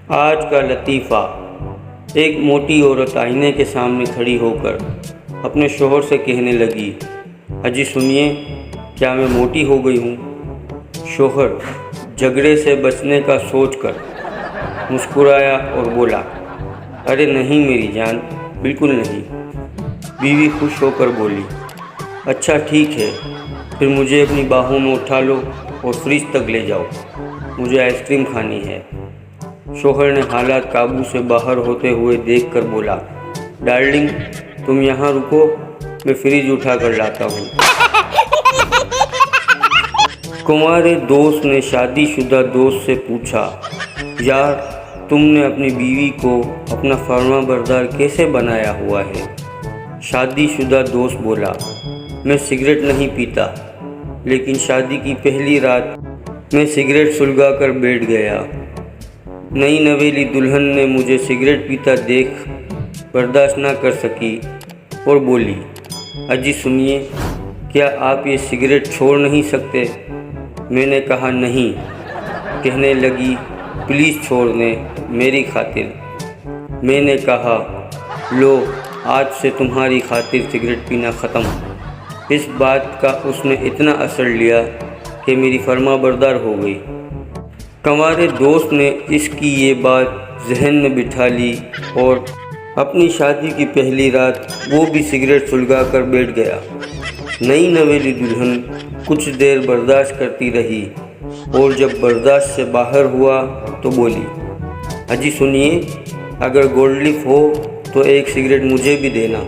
آج کا لطیفہ۔ ایک موٹی عورت آئینے کے سامنے کھڑی ہو کر اپنے شوہر سے کہنے لگی، اجی سنیے، کیا میں موٹی ہو گئی ہوں؟ شوہر جھگڑے سے بچنے کا سوچ کر مسکرایا اور بولا، ارے نہیں میری جان، بالکل نہیں۔ بیوی خوش ہو کر بولی، اچھا ٹھیک ہے، پھر مجھے اپنی باہوں میں اٹھا لو اور فریج تک لے جاؤ، مجھے آئس کریم کھانی ہے۔ شوہر نے حالات قابو سے باہر ہوتے ہوئے دیکھ کر بولا، ڈارلنگ تم یہاں رکو، میں فریج اٹھا کر لاتا ہوں۔ کنوارے دوست نے شادی شدہ دوست سے پوچھا، یار تم نے اپنی بیوی کو اپنا فرما بردار کیسے بنایا ہوا ہے؟ شادی شدہ دوست بولا، میں سگریٹ نہیں پیتا، لیکن شادی کی پہلی رات میں سگریٹ سلگا کر بیٹھ گیا۔ نئی نویلی دلہن نے مجھے سگریٹ پیتا دیکھ برداشت نہ کر سکی اور بولی، اجی سنیے، کیا آپ یہ سگریٹ چھوڑ نہیں سکتے؟ میں نے کہا نہیں۔ کہنے لگی، پلیز چھوڑ دیں میری خاطر۔ میں نے کہا، لو آج سے تمہاری خاطر سگریٹ پینا ختم۔ اس بات کا اس نے اتنا اثر لیا کہ میری فرما بردار ہو گئی۔ کنوارے دوست نے اس کی یہ بات ذہن میں بٹھا لی اور اپنی شادی کی پہلی رات وہ بھی سگریٹ سلگا کر بیٹھ گیا۔ نئی نویلی دلہن کچھ دیر برداشت کرتی رہی اور جب برداشت سے باہر ہوا تو بولی، اجی سنیے، اگر گولڈ لیف ہو تو ایک سگریٹ مجھے بھی دینا۔